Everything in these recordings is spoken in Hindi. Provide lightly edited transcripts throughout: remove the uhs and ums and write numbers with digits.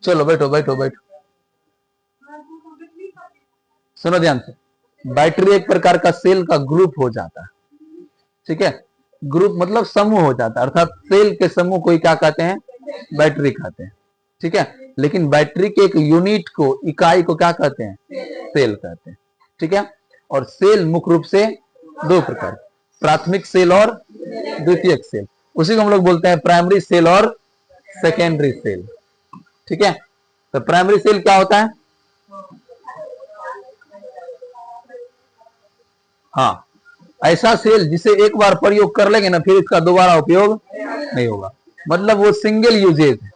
चलो बैठो बैठो बैठो, सुनो ध्यान से। बैटरी एक प्रकार का सेल का ग्रुप हो जाता है, ठीक है। ग्रुप मतलब समूह हो जाता है, अर्थात सेल के समूह को ही क्या कहते हैं, बैटरी कहते हैं, ठीक है। लेकिन बैटरी के एक यूनिट को, इकाई को क्या कहते हैं, सेल कहते हैं, ठीक है। और सेल मुख्य रूप से दो प्रकार, प्राथमिक सेल और द्वितीयक सेल, उसी को हम लोग बोलते हैं प्राइमरी सेल और सेकेंडरी सेल, ठीक है। तो प्राइमरी सेल क्या होता है, हाँ, ऐसा सेल जिसे एक बार प्रयोग कर लेंगे ना फिर इसका दोबारा उपयोग नहीं होगा, मतलब वो सिंगल यूजेज है।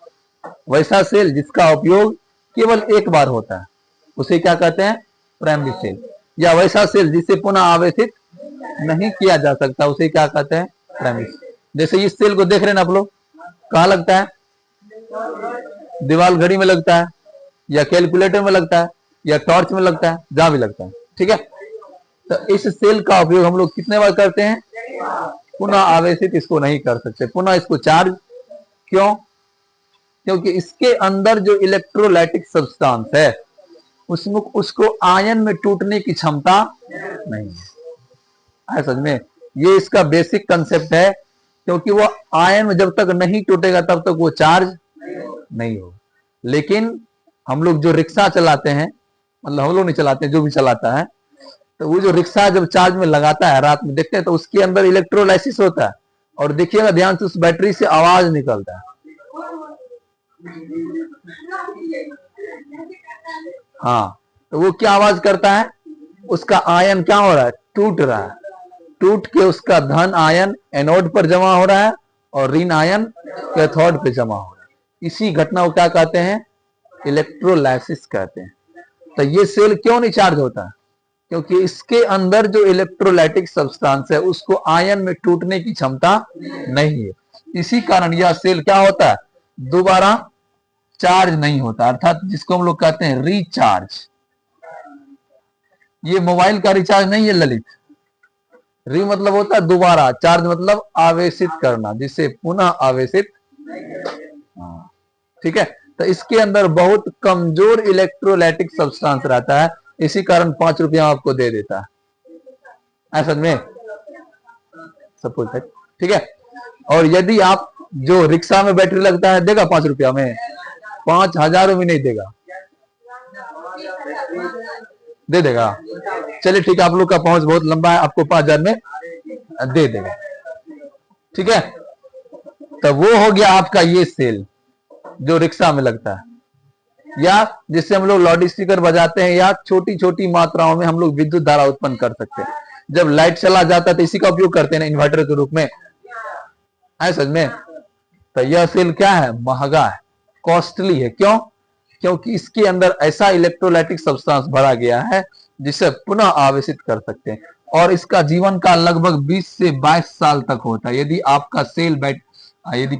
वैसा सेल जिसका उपयोग केवल एक बार होता है उसे क्या कहते हैं, प्राइमरी सेल। या वैसा सेल जिसे पुनः आवेशित नहीं किया जा सकता उसे क्या कहते हैं, प्राइमरी सेल। जैसे इस सेल को देख रहे हैं आप लोग, कहाँ लगता है, दीवार घड़ी में लगता है, या कैलकुलेटर में लगता है, या टॉर्च में लगता है, जहां भी लगता है, ठीक है। तो इस सेल का उपयोग हम लोग कितने बार करते हैं, पुनः आवेशित इसको नहीं कर सकते, पुनः इसको चार्ज, क्यों, क्योंकि इसके अंदर जो इलेक्ट्रोलाइटिक सब्सटेंस है उसमें उसको आयन में टूटने की क्षमता नहीं है समझ में। ये इसका बेसिक कंसेप्ट है, क्योंकि वो आयन में जब तक नहीं टूटेगा तब तक वो चार्ज नहीं होगा। लेकिन हम लोग जो रिक्शा चलाते हैं, मतलब हम लोग नहीं चलाते हैं, जो भी चलाता है, तो वो जो रिक्शा जब चार्ज में लगाता है रात में देखते हैं तो उसके अंदर इलेक्ट्रोलाइसिस होता है, और देखिएगा ध्यान से उस बैटरी से आवाज निकलता है, हाँ। तो वो क्या आवाज करता है, उसका आयन क्या हो रहा है, टूट रहा है, टूट के उसका धन आयन एनोड पर जमा हो रहा है और ऋण आयन कैथोड पे जमा हो रहा है। इसी घटना को क्या कहते हैं, इलेक्ट्रोलाइसिस कहते हैं। तो ये सेल क्यों नहीं चार्ज होता, क्योंकि इसके अंदर जो इलेक्ट्रोलाइटिक सब्सटेंस है उसको आयन में टूटने की क्षमता नहीं है। इसी कारण यह सेल क्या होता है, दोबारा चार्ज नहीं होता, अर्थात जिसको हम लोग कहते हैं रिचार्ज। ये मोबाइल का रिचार्ज नहीं है ललित, री मतलब होता है दोबारा, चार्ज मतलब आवेशित करना, जिसे पुनः आवेशित, ठीक है। तो इसके अंदर बहुत कमजोर इलेक्ट्रोलाइटिक सब्सटेंस रहता है, इसी कारण 5 रुपया आपको दे देता है, ऐसा में सब कुछ है, ठीक है। और यदि आप जो रिक्शा में बैटरी लगता है देगा 5 रुपया में, 5,000 में नहीं देगा, दे देगा, चलिए ठीक है, आप लोग का पहुंच बहुत लंबा है, आपको 5,000 में दे देगा, ठीक है। तो वो हो गया आपका ये सेल जो रिक्शा में लगता है, या जिससे हम लोग लाउड स्पीकर बजाते हैं, या छोटी छोटी मात्राओं में हम लोग विद्युत धारा उत्पन्न कर सकते हैं। जब लाइट चला जाता है तो इसी का उपयोग करते हैं ना, इन्वर्टर के रूप में, है समझ में। तो यह सेल क्या है, महंगा है, कॉस्टली है, क्यों, क्योंकि इसके अंदर ऐसा इलेक्ट्रोलाइटिक सब्सटेंस भरा गया है जिसे पुनः आवेशित कर सकते हैं, और इसका जीवन काल लगभग 20 से 22 साल तक होता है। यदि आपका सेल यदि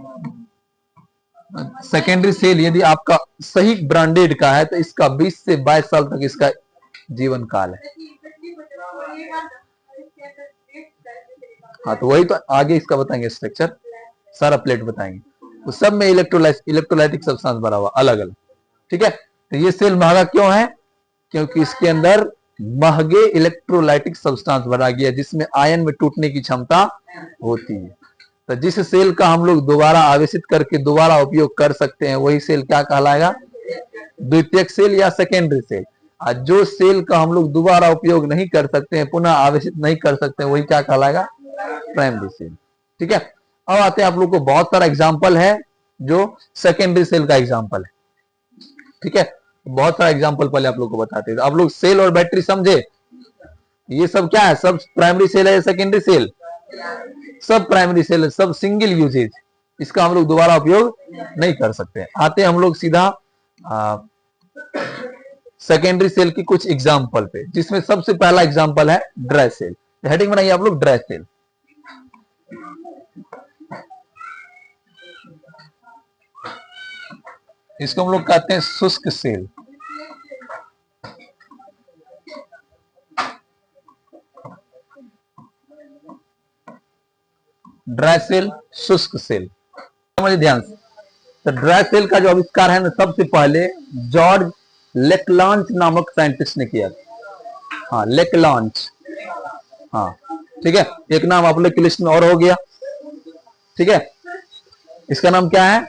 सेकेंडरी सेल यदि आपका सही ब्रांडेड का है तो इसका 20 से 22 साल तक इसका जीवन काल है। हाँ, तो वही तो आगे इसका बताएंगे स्ट्रक्चर, सारा प्लेट बताएंगे, उस सब में इलेक्ट्रोलाइटिक सब्सटेंस भरा हुआ अलग अलग, ठीक है। तो ये सेल महंगा क्यों है, क्योंकि इसके अंदर महंगे इलेक्ट्रोलाइटिक सब्सटेंस भरा गया जिसमें आयन में टूटने की क्षमता होती है। तो जिस सेल का हम लोग दोबारा आवेशित करके दोबारा उपयोग कर सकते हैं वही सेल क्या कहलाएगा, द्वितीयक सेल या सेकेंडरी सेल। और जो सेल का हम लोग दोबारा उपयोग नहीं कर सकते हैं, पुनः आवेशित नहीं कर सकते हैं, वही क्या कहलाएगा, प्राइमरी सेल, ठीक है। अब आते हैं आप लोग को बहुत सारा एग्जाम्पल है जो सेकेंडरी सेल का एग्जाम्पल है, ठीक है। बहुत सारा एग्जाम्पल पहले आप लोग को बताते हैं। आप लोग सेल और बैटरी समझे, ये सब क्या है, सब प्राइमरी सेल है या सेकेंडरी सेल, सब प्राइमरी सेल है, सब सिंगल यूजेज, इसका हम लोग दोबारा उपयोग नहीं कर सकते। आते हम लोग सीधा सेकेंडरी सेल की कुछ एग्जाम्पल पे, जिसमें सबसे पहला एग्जाम्पल है ड्राई सेल। हेडिंग बनाइए आप लोग, ड्राई सेल। इसको हम लोग कहते हैं शुष्क सेल, ड्राई सेल, शुष्क सेल, समझिए ध्यान से। तो ड्राई सेल का जो आविष्कार है ना, सबसे पहले जॉर्ज लेक्लांच नामक साइंटिस्ट ने किया। हाँ, लेक्लांच। हाँ, ठीक है, एक नाम आप लोग की लिस्ट में और हो गया। ठीक है, इसका नाम क्या है?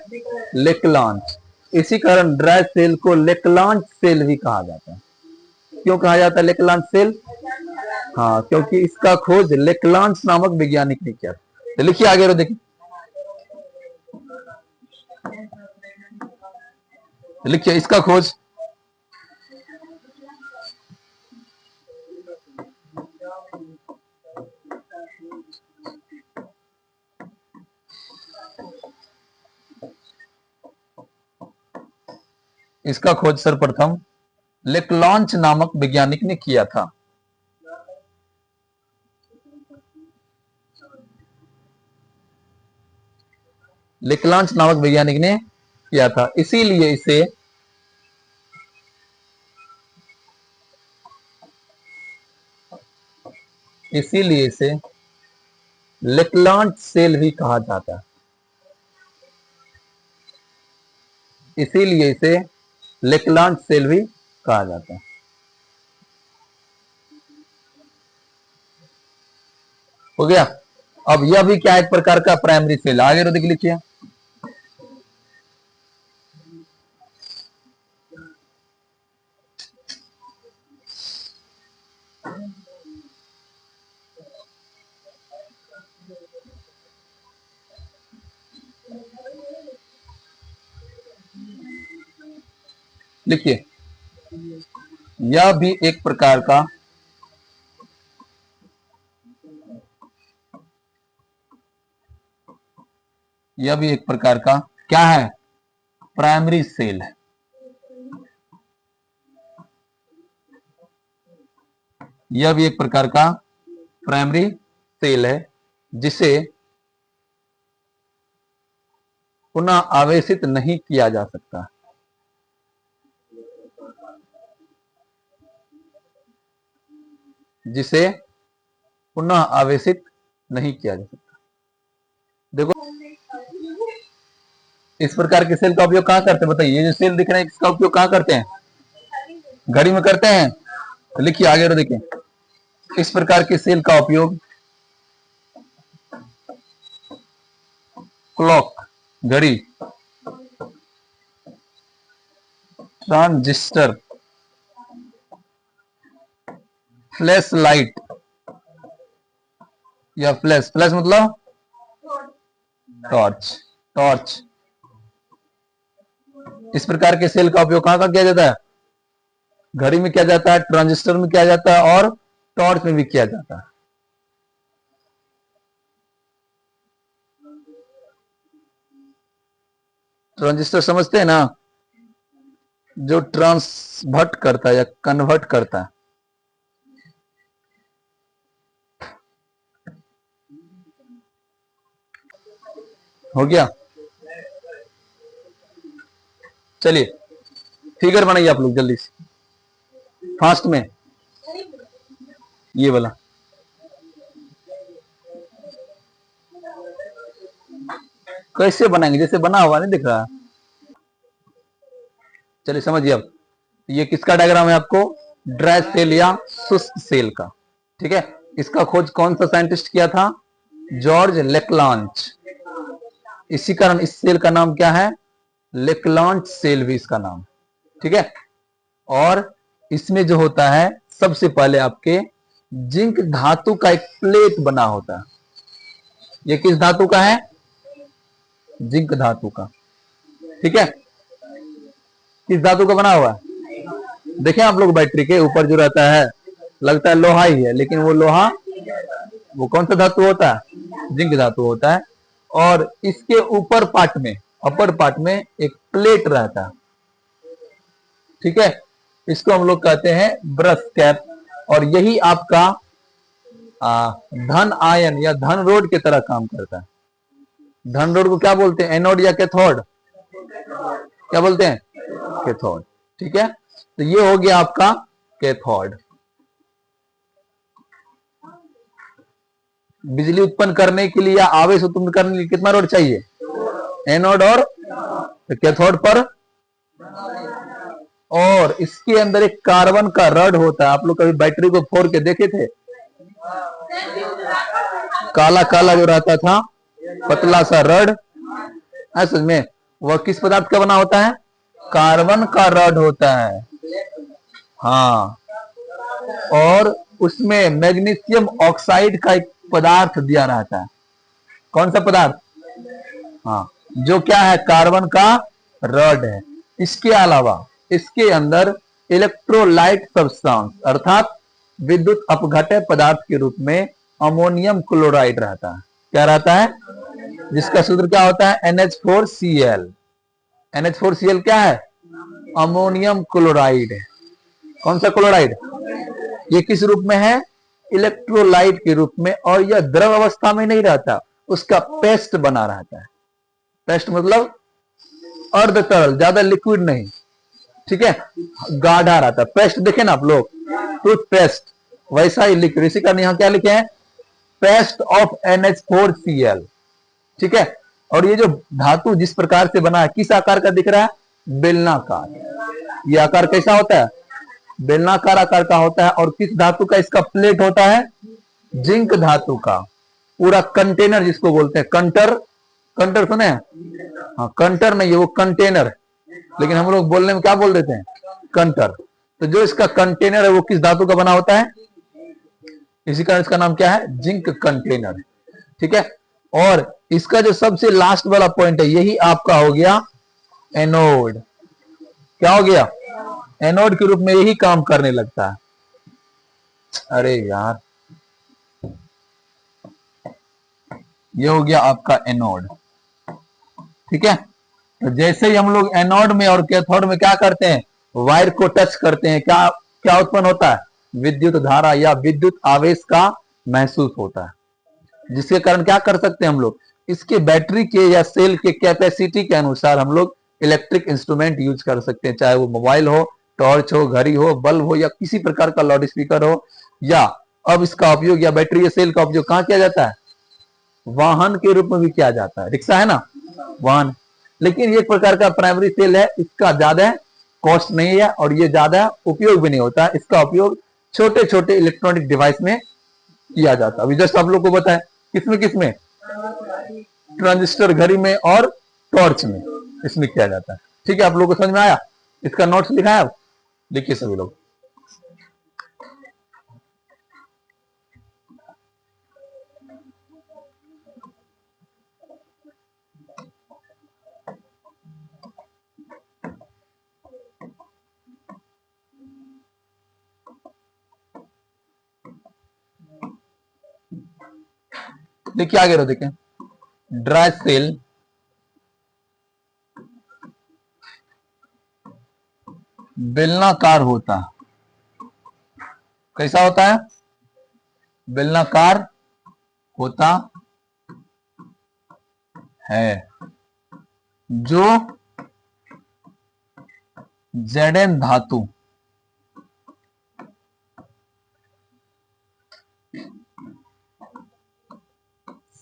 लेक्लांच। इसी कारण ड्राई सेल को लेक्लांच सेल भी कहा जाता है। क्यों कहा जाता है लेक्लांच सेल? हाँ, क्योंकि इसका खोज लेक्लांच नामक वैज्ञानिक ने किया। तो लिखिए आगे रो, देखिए लिखिए इसका खोज। इसका खोज सर्वप्रथम लेक्लांच नामक वैज्ञानिक ने किया था। लेक्लांच नामक वैज्ञानिक ने किया था, इसीलिए इसे लेक्लांच सेल भी कहा जाता है। इसीलिए इसे लेक्लांच सेल भी कहा जाता है। हो गया। अब यह भी क्या, एक प्रकार का प्राइमरी सेल। आगे रो, देख लिखिए। लिखिए, यह भी एक प्रकार का क्या है? प्राइमरी सेल है। यह भी एक प्रकार का प्राइमरी सेल है, जिसे पुनः आवेशित नहीं किया जा सकता। जिसे पुनः आवेशित नहीं किया जा सकता। देखो, इस प्रकार के सेल का उपयोग कहां करते हैं? बताइए, ये जो सेल दिख रहे हैं, इसका उपयोग कहां करते हैं? घड़ी में करते हैं। तो लिखिए आगे, देखिए, इस प्रकार के सेल का उपयोग क्लॉक, घड़ी, ट्रांजिस्टर, फ्लैश लाइट या फ्लैश मतलब टॉर्च, इस प्रकार के सेल का उपयोग कहां किया जाता है? घड़ी में किया जाता है, ट्रांजिस्टर में किया जाता है और टॉर्च में भी किया जाता है। ट्रांजिस्टर समझते हैं ना, जो ट्रांसवर्ट करता है या कन्वर्ट करता है। हो गया। चलिए फिगर बनाइए आप लोग जल्दी से, फास्ट में, ये वाला। कैसे बनाएंगे? जैसे बना हुआ नहीं दिख रहा? चलिए समझिए। अब ये किसका डायग्राम है आपको? ड्राई सेल या शुष्क सेल का। ठीक है, इसका खोज कौन सा साइंटिस्ट किया था? जॉर्ज लेक्लांच। इसी कारण इस सेल का नाम क्या है? लेक्लांच सेल भी इसका नाम। ठीक है, और इसमें जो होता है, सबसे पहले आपके जिंक धातु का एक प्लेट बना होता है। ये किस धातु का है? जिंक धातु का। ठीक है, किस धातु का बना हुआ है? देखें आप लोग, बैटरी के ऊपर जो रहता है, लगता है लोहा ही है, लेकिन वो लोहा, वो कौन सा धातु होता है? जिंक धातु होता है। और इसके ऊपर पार्ट में, अपर पार्ट में एक प्लेट रहता है। ठीक है, इसको हम लोग कहते हैं ब्रश कैप। और यही आपका धन आयन या धन रोड की तरह काम करता है। धन रोड को क्या बोलते हैं? एनोड या कैथोड? क्या बोलते हैं? कैथोड। ठीक है, तो ये हो गया आपका कैथोड। बिजली उत्पन्न करने के लिए या आवेश उत्पन्न करने के लिए कितना रोड चाहिए? एनोड और तो कैथोड पर, और इसके अंदर एक कार्बन का रड होता है। आप लोग कभी बैटरी को फोड़ के देखे थे? काला काला जो रहता था, पतला सा रड, असल में वह किस पदार्थ का बना होता है? कार्बन का रड होता है। हाँ, और उसमें मैग्नीशियम ऑक्साइड का एक पदार्थ दिया रहता है। कौन सा पदार्थ? हाँ, जो क्या है? कार्बन का रड है। इसके अलावा इसके अंदर इलेक्ट्रोलाइट सब्सटेंस अर्थात विद्युत अपघटक पदार्थ के रूप में अमोनियम क्लोराइड रहता है। क्या रहता है? जिसका सूत्र क्या होता है? NH4Cl। NH4Cl क्या है? अमोनियम क्लोराइड है। कौन सा क्लोराइड? ये किस रूप में है? इलेक्ट्रोलाइट के रूप में, और यह द्रव अवस्था में नहीं रहता, उसका पेस्ट बना रहता है। पेस्ट मतलब अर्ध तरल, ज्यादा लिक्विड नहीं, ठीक है, गाढ़ा रहता है। पेस्ट देखे ना आप लोग, टूथपेस्ट, वैसा ही लिख, इसी कारण यहां क्या लिखे हैं? पेस्ट ऑफ NH4Cl, ठीक है। और ये जो धातु जिस प्रकार से बना है, किस आकार का दिख रहा है? बेलनाकार। ये आकार कैसा होता है? बेलनाकार आकार का होता है। और किस धातु का इसका प्लेट होता है? जिंक धातु का। पूरा कंटेनर जिसको बोलते हैं, कंटर, कंटर सुने? हाँ, कंटर नहीं है वो, कंटेनर, लेकिन हम लोग बोलने में क्या बोल देते हैं? कंटर। तो जो इसका कंटेनर है वो किस धातु का बना होता है? इसी कारण इसका नाम क्या है? जिंक कंटेनर, ठीक है। और इसका जो सबसे लास्ट वाला पॉइंट है, यही आपका हो गया एनोड। क्या हो गया? एनोड के रूप में यही काम करने लगता है। अरे यार, ये हो गया आपका एनोड, ठीक है। तो जैसे ही हम लोग एनोड में और कैथोड में क्या करते हैं? वायर को टच करते हैं, क्या क्या उत्पन्न होता है? विद्युत धारा या विद्युत आवेश का महसूस होता है। जिसके कारण क्या कर सकते हैं हम लोग? इसके बैटरी के या सेल के कैपेसिटी के अनुसार हम लोग इलेक्ट्रिक इंस्ट्रूमेंट यूज कर सकते हैं, चाहे वो मोबाइल हो, टॉर्च हो, घड़ी हो, बल्ब हो, या किसी प्रकार का लाउड स्पीकर हो। या अब इसका उपयोग या बैटरी या सेल का उपयोग कहां किया जाता है? वाहन के रूप में भी किया जाता है। रिक्शा है ना, वाहन। लेकिन ये एक प्रकार का प्राइमरी सेल है, इसका ज्यादा कॉस्ट नहीं है और ये ज्यादा उपयोग भी नहीं होता है। इसका उपयोग छोटे छोटे इलेक्ट्रॉनिक डिवाइस में किया जाता है। अभी जस्ट आप लोग को बताएं, किसमें किसमें? ट्रांजिस्टर, घड़ी में और टॉर्च में, इसमें किया जाता है। ठीक है, आप लोगों को समझ में आया? इसका नोट्स लिखा है, आप लिखिए सभी लोग। देखिए आगे रहो, देखें। ड्राई सेल बेलनाकार होता है। कैसा होता है? बेलनाकार होता है, जो Zn धातु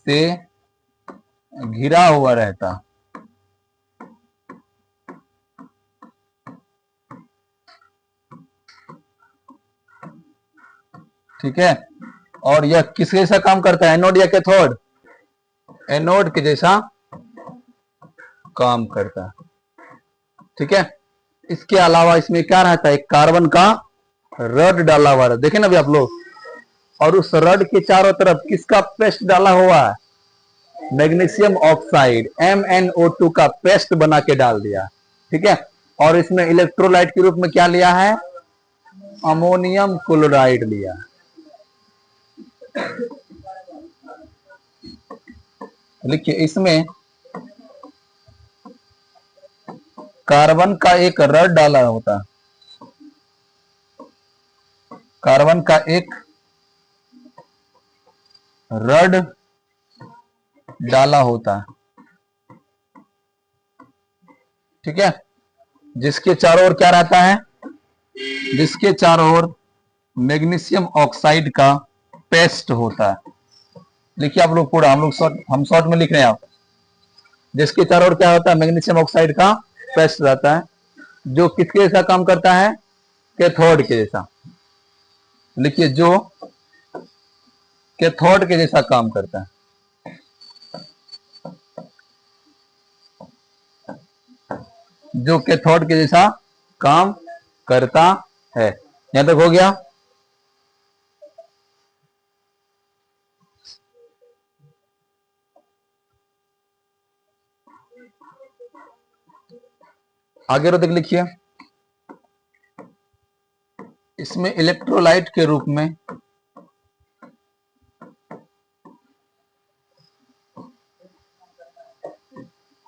से घिरा हुआ रहता। ठीक है, और यह किसके जैसा काम करता है? एनोड या कैथोड? एनोड के जैसा काम करता है। ठीक है, इसके अलावा इसमें क्या रहता है? एक कार्बन का रड डाला हुआ है, देखे ना अभी आप लोग। और उस रड के चारों तरफ किसका पेस्ट डाला हुआ है? मैग्नीशियम ऑक्साइड MnO2 का पेस्ट बना के डाल दिया। ठीक है, और इसमें इलेक्ट्रोलाइट के रूप में क्या लिया है? अमोनियम क्लोराइड लिया। लिखिए, इसमें कार्बन का एक रड डाला होता, कार्बन का एक रड डाला होता। ठीक है, जिसके चारों ओर क्या रहता है? जिसके चारों ओर मैग्नीशियम ऑक्साइड का पेस्ट होता है। लिखिए आप लोग पूरा, हम शॉर्ट में लिख रहे हैं। आप जिसके चारों ओर क्या होता है, मैग्नीशियम ऑक्साइड का पेस्ट रहता है, जो किसके जैसा काम करता है, कैथोड के जैसा। लिखिए, जो कैथोड के जैसा काम करता है। जो कैथोड के जैसा काम करता है। यहां तक हो गया। आगे रो देख, लिखिए, इसमें इलेक्ट्रोलाइट के रूप में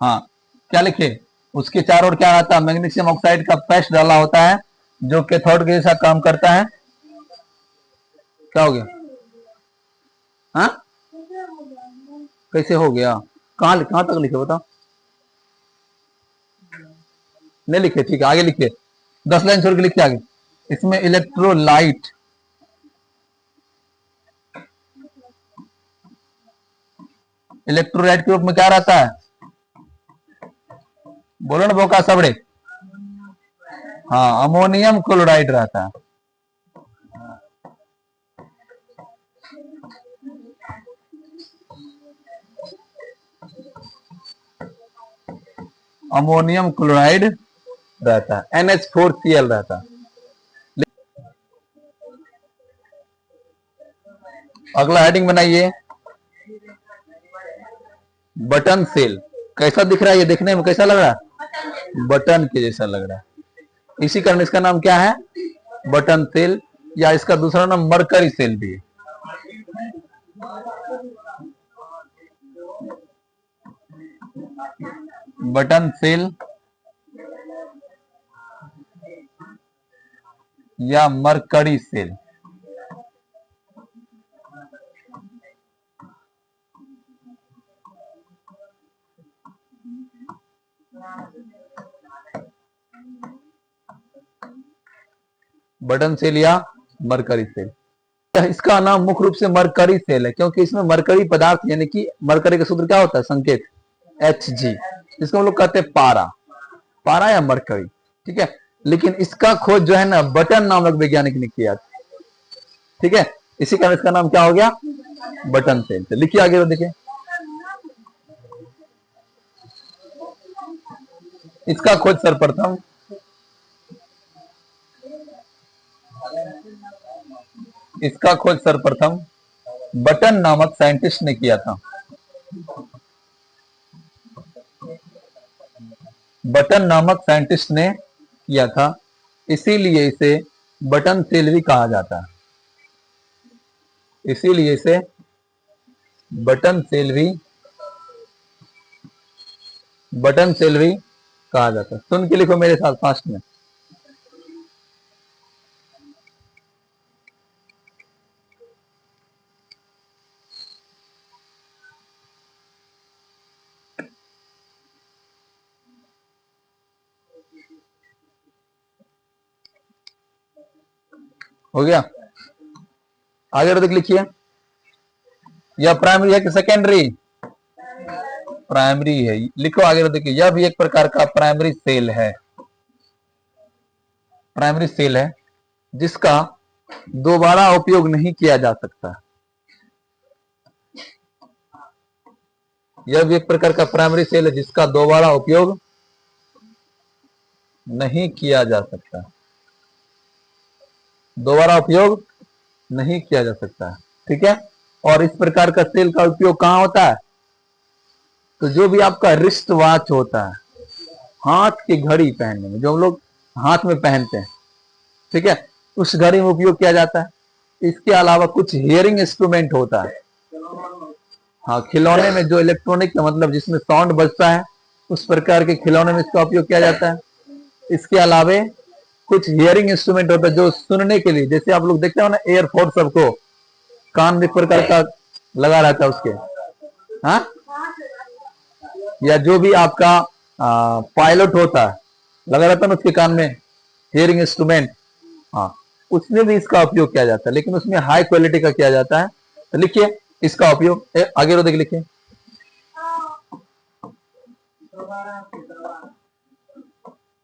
हाँ क्या लिखे, उसके चारों ओर क्या आता है, मैग्नीशियम ऑक्साइड का पेस्ट डाला होता है, जो कैथोड के जैसा काम करता है। क्या हो गया? हाँ, कैसे हो गया? कहां तक लिखे बताओ? नहीं लिखे, ठीक है, आगे लिखिए, 10 लाइन छोड़ के लिखिए आगे। इसमें इलेक्ट्रोलाइट के रूप में क्या रहता है? बोलो ना बोका सबड़े। हाँ, अमोनियम क्लोराइड रहता है। अमोनियम क्लोराइड रहता है, NH4Cl रहता है। अगला हेडिंग बनाइए, बटन सेल। कैसा दिख रहा है ये? देखने में कैसा लग रहा है? बटन के जैसा लग रहा है। इसी कारण इसका नाम क्या है? बटन सेल, या इसका दूसरा नाम मरकरी सेल भी है। बटन सेल या मरकरी सेल। बटन सेल या मरकरी सेल। इसका नाम मुख्य रूप से मरकरी सेल है, क्योंकि इसमें मरकरी पदार्थ, यानी कि मरकरी का सूत्र क्या होता है, संकेत Hg, जिसको हम लोग कहते हैं पारा या मरकरी। ठीक है, लेकिन इसका खोज जो है ना, बटन नामक वैज्ञानिक ने किया। ठीक है, इसी कारण इसका नाम क्या हो गया, बटन सेल। तो लिखिए आगे, देखिए, इसका खोज सर्वप्रथम बटन नामक साइंटिस्ट ने किया था। बटन नामक साइंटिस्ट ने किया था, इसीलिए इसे बटन सेल भी कहा जाता है। इसीलिए इसे बटन सेल भी कहा जाता है। सुन के लिखो मेरे साथ फास्ट में। हो गया? आगे देख, लिखिए, यह प्राइमरी है कि सेकेंडरी? प्राइमरी है। लिखो आगे, देखिए, यह भी एक प्रकार का प्राइमरी सेल है। प्राइमरी सेल है जिसका दोबारा उपयोग नहीं किया जा सकता। यह भी एक प्रकार का प्राइमरी सेल है जिसका दोबारा उपयोग नहीं किया जा सकता। दोबारा उपयोग नहीं किया जा सकता। ठीक है, और इस प्रकार का सेल का उपयोग कहां होता है? तो जो भी आपका रिस्ट वॉच होता है, हाथ की घड़ी पहनने में, जो हम लोग हाथ में पहनते हैं, ठीक है, उस घड़ी में उपयोग किया जाता है। इसके अलावा कुछ हियरिंग इंस्ट्रूमेंट होता है। हाँ, खिलौने में जो इलेक्ट्रॉनिक का मतलब जिसमें साउंड बजता है, उस प्रकार के खिलौने में इसका उपयोग किया जाता है। इसके अलावा कुछ हियरिंग इंस्ट्रूमेंट होता है जो सुनने के लिए, जैसे आप लोग देखते हो ना, एयरफोर्स सबको कान में प्रकार का लगा रहता है उसके, हाँ, या जो भी आपका पायलट होता है, लगा रहता है ना उसके कान में हियरिंग इंस्ट्रूमेंट, हाँ, उसमें भी इसका उपयोग किया जाता है, लेकिन उसमें हाई क्वालिटी का किया जाता है। तो लिखिए इसका उपयोग, आगे रो देख, लिखिए,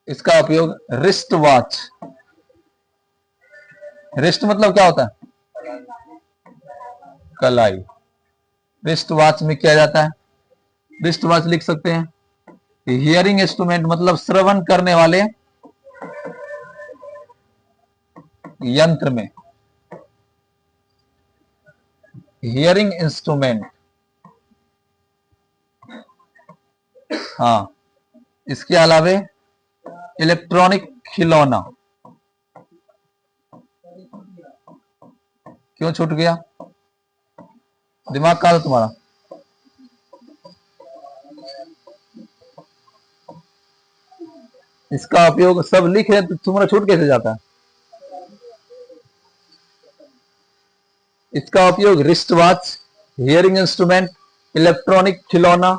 इसका उपयोग रिस्ट वॉच, रिस्ट मतलब क्या होता है, कलाई, रिस्ट वॉच में किया जाता है। रिस्ट वॉच लिख सकते हैं। हियरिंग इंस्ट्रूमेंट मतलब श्रवण करने वाले यंत्र में, हियरिंग इंस्ट्रूमेंट, हाँ। इसके अलावे इलेक्ट्रॉनिक खिलौना, क्यों छूट गया, दिमाग कहां था तुम्हारा? इसका उपयोग सब लिख रहे तो तुम्हारा छूट कैसे जाता है? इसका उपयोग wrist watch, hearing instrument, electronic खिलौना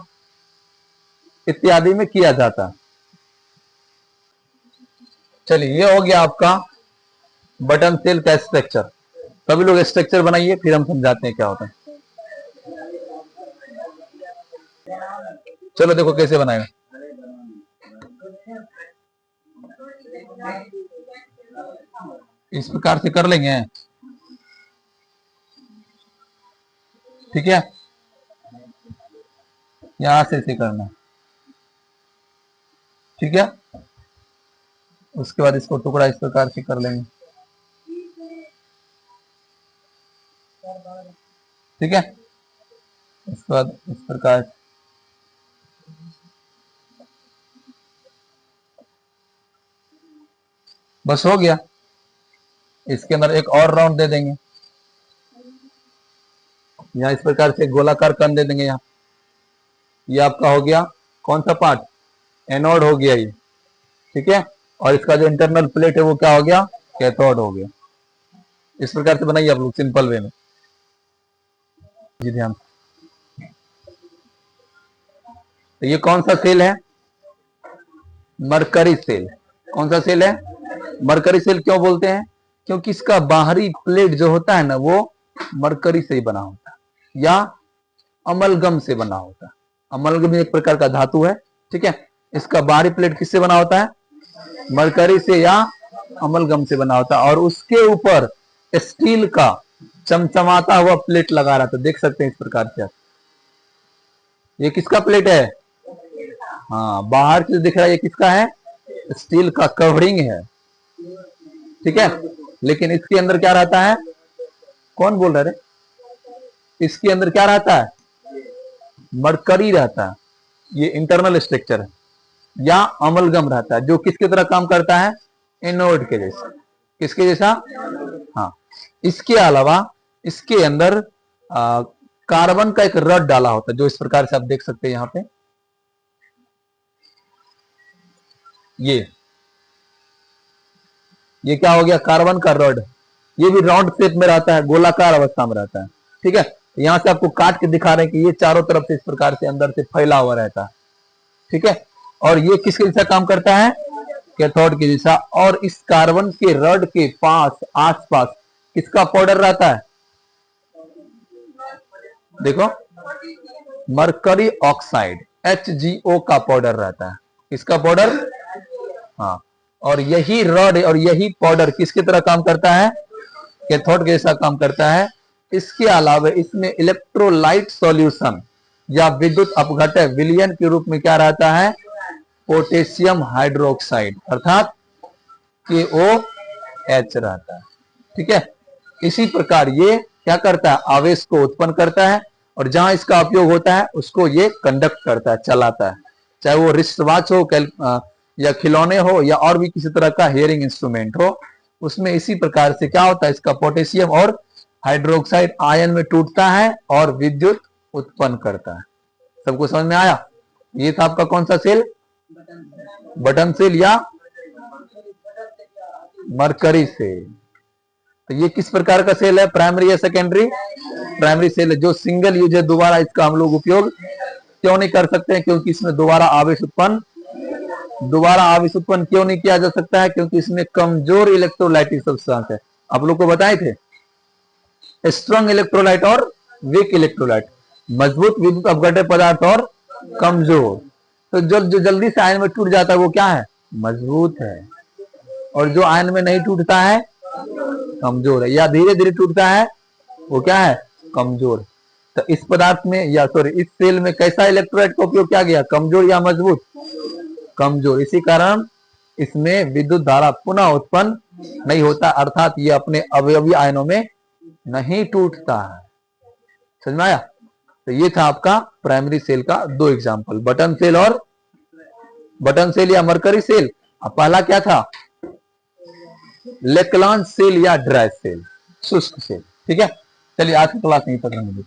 इत्यादि में किया जाता है। चलिए, ये हो गया आपका बटन सेल का स्ट्रक्चर। सभी लोग स्ट्रक्चर बनाइए, फिर हम समझाते हैं क्या होता है। चलो देखो कैसे बनाएगा। इस प्रकार से कर लेंगे, ठीक है। यहां से ऐसे करना, ठीक है। उसके बाद इसको टुकड़ा इस प्रकार से कर लेंगे, ठीक है। इसके बाद इस प्रकार बस हो गया। इसके अंदर एक और राउंड दे देंगे, यहाँ इस प्रकार से गोलाकार कण दे देंगे यहाँ। ये आपका हो गया कौन सा पार्ट, एनोड हो गया ये, ठीक है। और इसका जो इंटरनल प्लेट है वो क्या हो गया, कैथोड हो गया। इस प्रकार से बनाइए आप लोग सिंपल वे में, जी ध्यान। तो ये कौन सा सेल है, मरकरी सेल। कौन सा सेल है, मरकरी सेल। क्यों बोलते हैं, क्योंकि इसका बाहरी प्लेट जो होता है ना वो मरकरी से ही बना होता है या अमलगम से बना होता है। अमलगम एक प्रकार का धातु है, ठीक है। इसका बाहरी प्लेट किससे बना होता है, मरकरी से या अमलगम से बना होता है। और उसके ऊपर स्टील का चमचमाता हुआ प्लेट लगा रहा था, देख सकते हैं इस प्रकार से। ये किसका प्लेट है, हाँ, बाहर से दिख रहा है ये किसका है, स्टील का कवरिंग है, ठीक है। लेकिन इसके अंदर क्या रहता है, कौन बोल रहे, इसके अंदर क्या रहता है, मरकरी रहता है। ये इंटरनल स्ट्रक्चर है या अमलगम रहता है, जो किसकी तरह काम करता है, एनोड के जैसा। किसके जैसा, हाँ। इसके अलावा इसके अंदर कार्बन का एक रड डाला होता है, जो इस प्रकार से आप देख सकते हैं यहाँ पे। ये क्या हो गया, कार्बन का रड। ये भी राउंड शेप में रहता है, गोलाकार अवस्था में रहता है, ठीक है। यहां से आपको काट के दिखा रहे हैं कि ये चारों तरफ से इस प्रकार से अंदर से फैला हुआ रहता है, ठीक है। और ये किसके जैसा काम करता है, कैथोड के जैसा। और इस कार्बन के रड के पास आसपास किसका पाउडर रहता है, देखो, मरकरी ऑक्साइड HgO का पाउडर रहता है। किसका पाउडर, हाँ। और यही रड और यही पाउडर किसकी तरह काम करता है, कैथोड के जैसा काम करता है। इसके अलावा इसमें इलेक्ट्रोलाइट सॉल्यूशन या विद्युत अपघटक विलयन के रूप में क्या रहता है, पोटेशियम हाइड्रोक्साइड अर्थात KOH रहता है, ठीक है। इसी प्रकार ये क्या करता है, आवेश को उत्पन्न करता है। और जहां इसका उपयोग होता है उसको ये कंडक्ट करता है, चलाता है। चाहे वो रिस्ट वॉच हो या खिलौने हो या और भी किसी तरह का हियरिंग इंस्ट्रूमेंट हो, उसमें इसी प्रकार से क्या होता है, इसका पोटेशियम और हाइड्रोक्साइड आयन में टूटता है और विद्युत उत्पन्न करता है। सबको समझ में आया। ये था आपका कौन सा सेल, बटन सेल या मरकरी सेल। तो ये किस प्रकार का सेल है, प्राइमरी या सेकेंडरी, प्राइमरी सेल है, जो सिंगल यूज है। दोबारा इसका हम लोग उपयोग क्यों नहीं कर सकते हैं, क्योंकि इसमें दोबारा आवेश उत्पन्न क्यों नहीं किया जा सकता है, क्योंकि इसमें कमजोर इलेक्ट्रोलाइटिक सब्सटेंस है। आप लोग को बताए थे, स्ट्रॉन्ग इलेक्ट्रोलाइट और वीक इलेक्ट्रोलाइट, मजबूत विद्युत अपघटक पदार्थ और कमजोर। तो जो जल्दी से आयन में टूट जाता है वो क्या है? मजबूत है। और जो आयन में नहीं टूटता है कमजोर है, या धीरे धीरे टूटता है वो क्या है? कमजोर। तो इस पदार्थ में या सॉरी इस सेल में कैसा इलेक्ट्रोलाइट का उपयोग किया गया? कमजोर या मजबूत? कमजोर। इसी कारण इसमें विद्युत धारा पुनः उत्पन्न नहीं होता, अर्थात ये अपने अवयवी आयनों में नहीं टूटता है। समझ में आया? तो ये था आपका प्राइमरी सेल का दो एग्जाम्पल, बटन सेल या मरकरी सेल। अब पहला क्या था? लेक्लांच सेल या ड्राई सेल, शुष्क सेल। ठीक है, चलिए आज की क्लास यहीं तक रहेंगे।